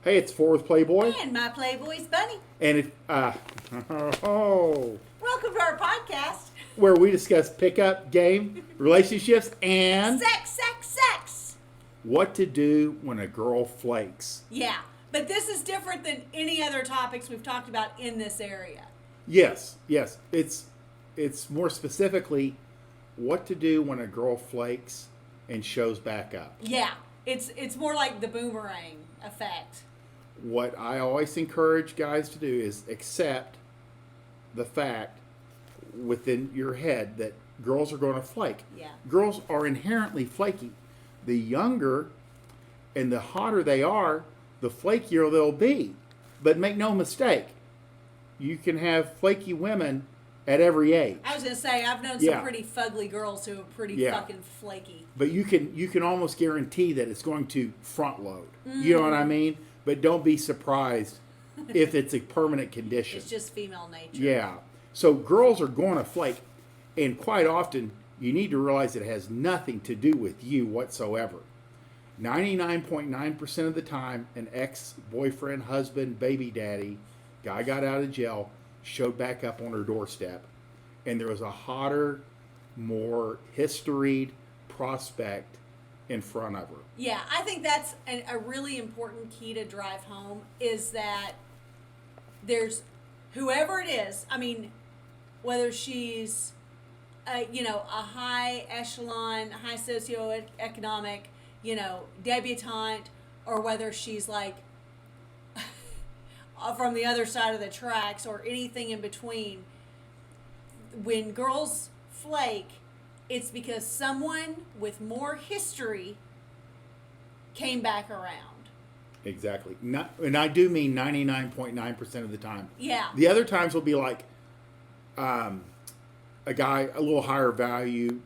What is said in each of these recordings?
Hey, it's Worth Playboy. And my Playboys Bunny. And if, Welcome to our podcast. where we discuss pickup game, relationships, and Sex. what to do when a girl flakes. Yeah, but this is different than any other topics we've talked about in this area. Yes. It's more specifically what to do when a girl flakes and shows back up. Yeah, it's more like the boomerang effect. What I always encourage guys to do is accept the fact within your head that girls are going to flake. Yeah. Girls are inherently flaky. The younger and the hotter they are, the flakier they'll be. But make no mistake, you can have flaky women at every age. I was going to say, I've known some pretty fugly girls who are pretty fucking flaky. But you can almost guarantee that it's going to front load. You know what I mean? But don't be surprised if it's a permanent condition. It's just female nature. Yeah. So girls are going to flake. And quite often, you need to realize it has nothing to do with you whatsoever. 99.9% of the time, an ex-boyfriend, husband, baby daddy, guy got out of jail, showed back up on her doorstep. And there was a hotter, more historied prospect in front of her. Yeah, I think that's a really important key to drive home is that there's whoever it is, I mean, whether she's a high echelon, high socioeconomic, debutante, or whether she's like from the other side of the tracks or anything in between, when girls flake, it's because someone with more history came back around. Exactly. And I do mean 99.9% of the time. Yeah. The other times will be like a guy, a little higher value,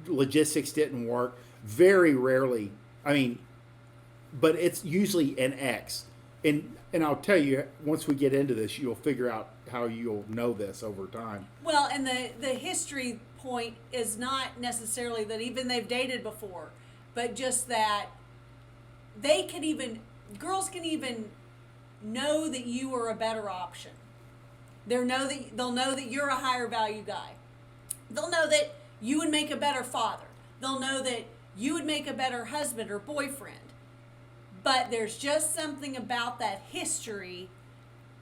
logistics didn't work. Very rarely, but it's usually an ex. And I'll tell you, once we get into this, you'll figure out how you'll know this over time. Well, and the history point is not necessarily that even they've dated before, but just that girls can even know that you are a better option. They'll know that you're a higher value guy. They'll know that you would make a better father. They'll know that you would make a better husband or boyfriend. But there's just something about that history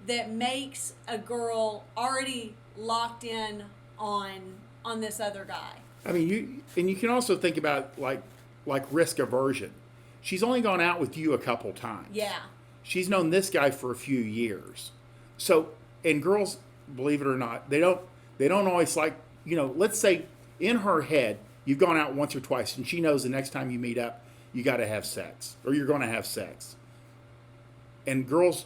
that makes a girl already locked in on this other guy. You can also think about like risk aversion. She's only gone out with you a couple times. Yeah. She's known this guy for a few years. So, and girls, believe it or not, they don't always like, let's say in her head, you've gone out once or twice and she knows the next time you meet up, you got to have sex or you're going to have sex. And girls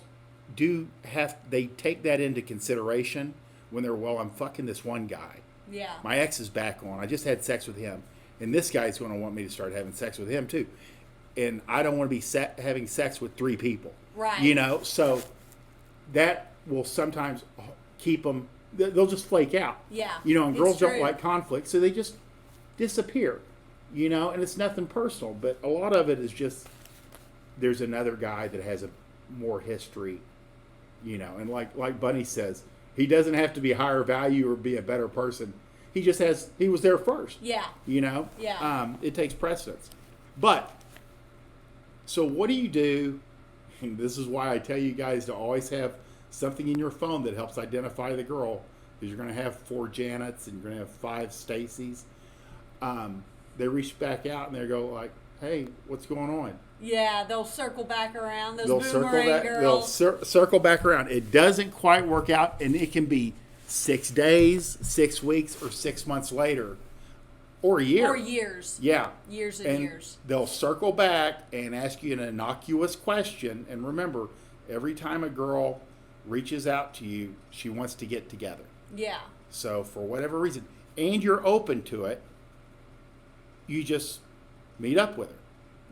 they take that into consideration when they're, I'm fucking this one guy. Yeah. My ex is back on. I just had sex with him. And this guy's going to want me to start having sex with him too. And I don't want to be having sex with 3 people. Right. So that will sometimes keep them, they'll just flake out. Yeah. And girls don't like conflict, so they just disappear. And it's nothing personal. But a lot of it is just, there's another guy that has a more history, and like Bunny says, he doesn't have to be higher value or be a better person. He was there first. Yeah. Yeah. It takes precedence. But, so what do you do? And this is why I tell you guys to always have something in your phone that helps identify the girl. Because you're going to have 4 Janets and you're going to have 5 Stacys. They reach back out and they go like, hey, what's going on? Yeah, they'll circle back around. Those boomerang girls. They'll circle back around. It doesn't quite work out, and it can be 6 days, 6 weeks, or 6 months later, or a year. Or years. Yeah. Years and years. They'll circle back and ask you an innocuous question. And remember, every time a girl reaches out to you, she wants to get together. Yeah. So for whatever reason, and you're open to it, you just meet up with her.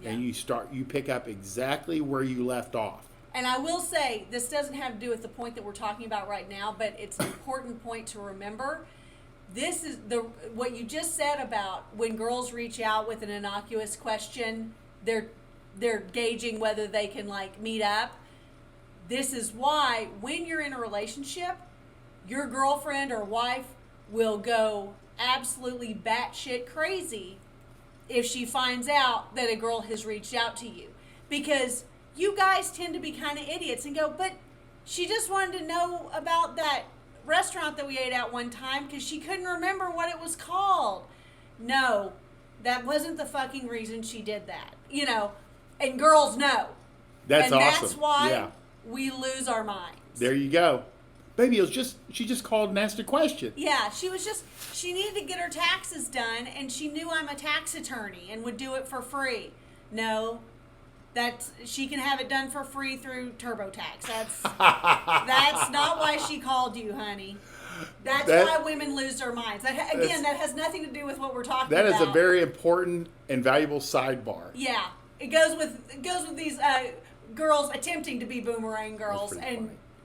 Yeah. And you pick up exactly where you left off. And I will say, this doesn't have to do with the point that we're talking about right now, but it's an important point to remember. This is what you just said about when girls reach out with an innocuous question, they're gauging whether they can meet up. This is why when you're in a relationship, your girlfriend or wife will go absolutely batshit crazy if she finds out that a girl has reached out to you. Because you guys tend to be kind of idiots and go, but she just wanted to know about that restaurant that we ate at one time because she couldn't remember what it was called. No, that wasn't the fucking reason she did that. You know, and girls know. That's and awesome. That's why yeah. we lose our minds. There you go. Baby, she just called and asked a question. Yeah, she needed to get her taxes done, and she knew I'm a tax attorney and would do it for free. No, she can have it done for free through TurboTax. That's not why she called you, honey. That's why women lose their minds. That has nothing to do with what we're talking about. That is a very important and valuable sidebar. Yeah, it goes with these girls attempting to be boomerang girls,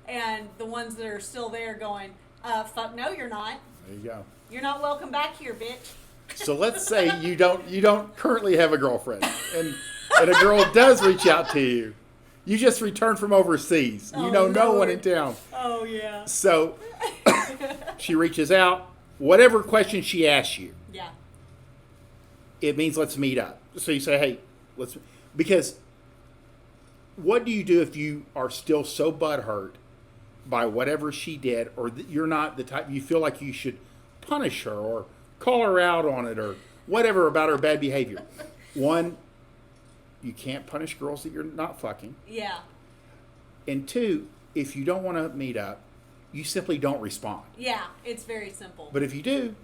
and the ones that are still there going, fuck no, you're not. There you go. You're not welcome back here, bitch. So let's say you don't currently have a girlfriend, and a girl does reach out to you. You just returned from overseas. You know no one in town. Oh, yeah. So she reaches out. Whatever question she asks you, yeah, it means let's meet up. So you say, hey, because what do you do if you are still so butthurt by whatever she did, or you're not the type, you feel like you should punish her or call her out on it or whatever about her bad behavior? One, you can't punish girls that you're not fucking. Yeah. And two, if you don't want to meet up, you simply don't respond. Yeah, it's very simple. But if you do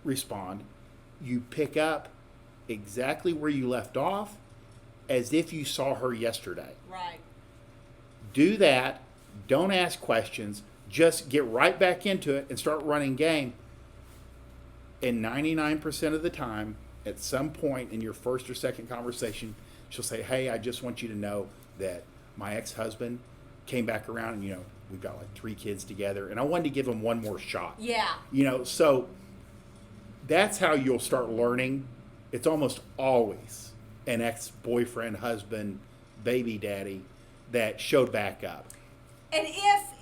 respond, you pick up exactly where you left off as if you saw her yesterday. Right. Do that. Don't ask questions. Just get right back into it and start running game. And 99% of the time, at some point in your first or second conversation, she'll say, hey, I just want you to know that my ex-husband came back around and, we've got like 3 kids together and I wanted to give him one more shot. Yeah. So that's how you'll start learning. It's almost always an ex-boyfriend, husband, baby daddy that showed back up. And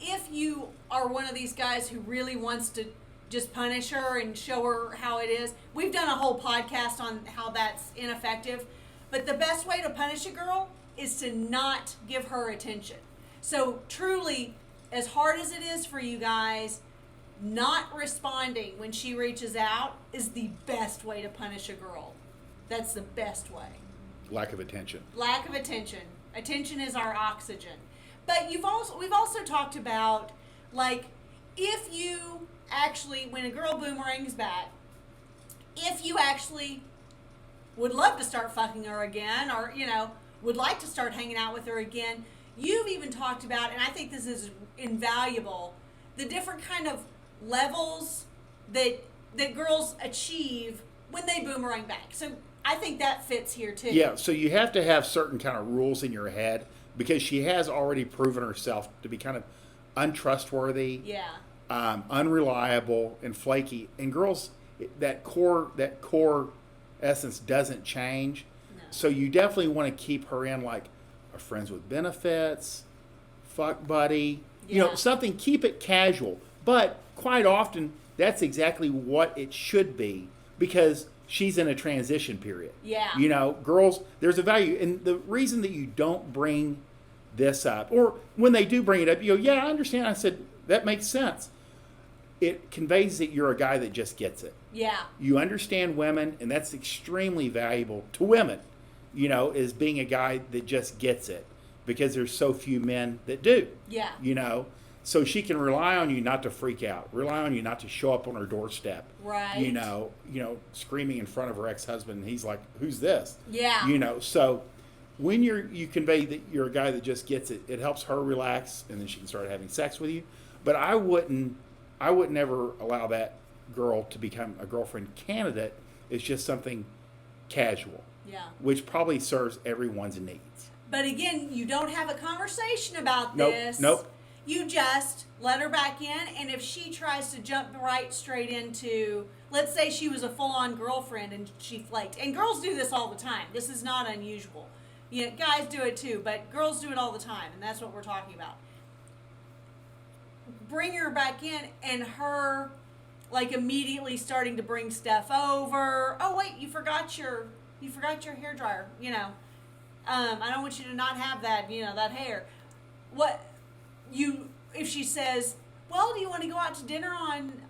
if you are one of these guys who really wants to just punish her and show her how it is, we've done a whole podcast on how that's ineffective. But the best way to punish a girl is to not give her attention. So truly, as hard as it is for you guys, not responding when she reaches out is the best way to punish a girl. That's the best way. Lack of attention. Lack of attention. Attention is our oxygen. But we've also talked about, like, if you actually, when a girl boomerangs back, if you actually would love to start fucking her again, or, would like to start hanging out with her again, you've even talked about, and I think this is invaluable, the different kind of levels that girls achieve when they boomerang back. So I think that fits here too. Yeah, so you have to have certain kind of rules in your head because she has already proven herself to be kind of untrustworthy, unreliable, and flaky. And girls, that core essence doesn't change. No. So you definitely want to keep her in like a friends with benefits, fuck buddy, something, keep it casual. But quite often, that's exactly what it should be because she's in a transition period. Yeah. Girls, there's a value. And the reason that you don't bring this up, or when they do bring it up, you go, yeah, I understand. I said, that makes sense. It conveys that you're a guy that just gets it. Yeah. You understand women, and that's extremely valuable to women, is being a guy that just gets it because there's so few men that do. Yeah. So she can rely on you not to freak out, rely on you not to show up on her doorstep. Right. Screaming in front of her ex-husband, and he's like, who's this? Yeah. So when you convey that you're a guy that just gets it, it helps her relax, and then she can start having sex with you. But I would never allow that girl to become a girlfriend candidate. It's just something casual. Yeah. Which probably serves everyone's needs. But again, you don't have a conversation about Nope. this. Nope. You just let her back in, and if she tries to jump right straight into, let's say she was a full-on girlfriend and she flaked. And girls do this all the time. This is not unusual. You know, guys do it too, but girls do it all the time, and that's what we're talking about. Bring her back in, and her, like, immediately starting to bring stuff over. Oh wait, you forgot your hair dryer. You know, I don't want you to not have that. You know, that hair. If she says, well, do you want to go out to dinner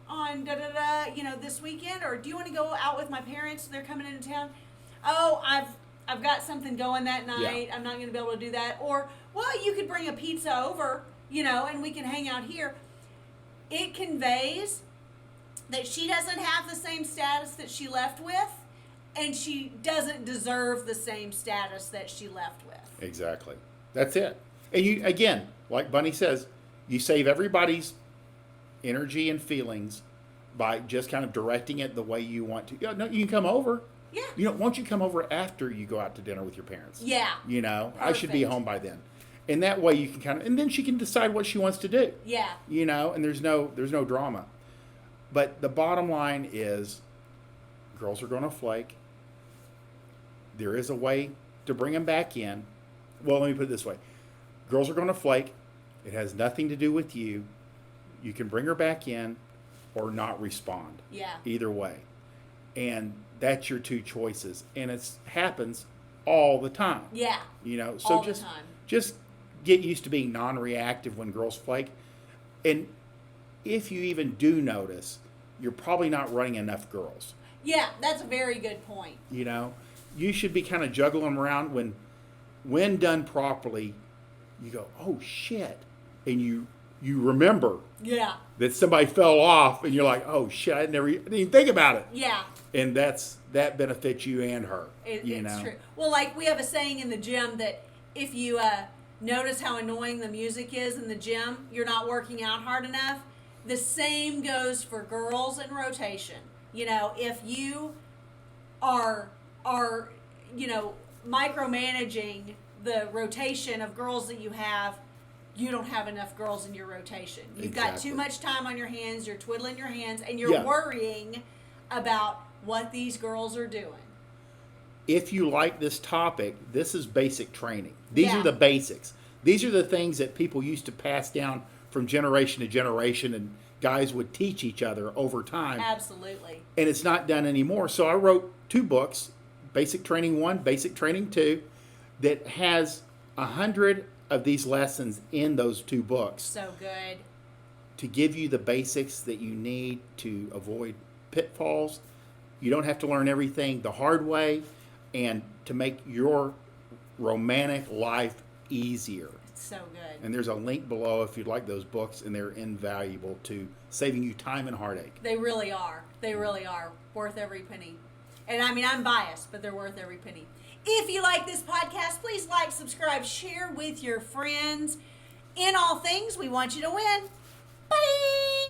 on da da da, you know, this weekend, or do you want to go out with my parents? They're coming into town. Oh, I've got something going that night. Yeah. I'm not going to be able to do that. Or, well, you could bring a pizza over, you know, and we can hang out here. It conveys that she doesn't have the same status that she left with, and she doesn't deserve the same status that she left with. Exactly. That's it. And you, again, like Bunny says, you save everybody's energy and feelings by just kind of directing it the way you want to. No, you can come over. Yeah. You know, why don't you come over after you go out to dinner with your parents? Yeah. You know, Perfect. I should be home by then. And that way you can kind of, and then she can decide what she wants to do. Yeah. You know, and there's no drama. But the bottom line is, girls are going to flake. There is a way to bring them back in. Well, let me put it this way. Girls are going to flake. It has nothing to do with you. You can bring her back in or not respond. Yeah. Either way. And that's your two choices. And it happens all the time. Yeah. You know, so all the time. Just get used to being non-reactive when girls flake. And if you even do notice, you're probably not running enough girls. Yeah, that's a very good point. You know, you should be kind of juggling them around when done properly, you go, oh shit. And you remember Yeah. that somebody fell off and you're like, oh shit, I didn't even think about it. Yeah. And that benefits you and her. It's know? true. Well, like we have a saying in the gym that if you notice how annoying the music is in the gym, you're not working out hard enough. The same goes for girls in rotation. You know, if you are you know, micromanaging the rotation of girls that you have, you don't have enough girls in your rotation. You've got too much time on your hands, you're twiddling your hands, and you're worrying about what these girls are doing. If you like this topic, this is basic training. These Yeah. are the basics. These are the things that people used to pass down from generation to generation, and guys would teach each other over time. Absolutely. And it's not done anymore. So I wrote 2 books, Basic Training 1, Basic Training 2, that has 100 of these lessons in those 2 books So good. to give you the basics that you need to avoid pitfalls. You don't have to learn everything the hard way, and to make your romantic life easier. It's so good. And there's a link below if you'd like those books, and they're invaluable to saving you time and heartache. They really are. They really are. Worth every penny. And I mean, I'm biased, but they're worth every penny. If you like this podcast, please like, subscribe, share with your friends. In all things, we want you to win. Bye!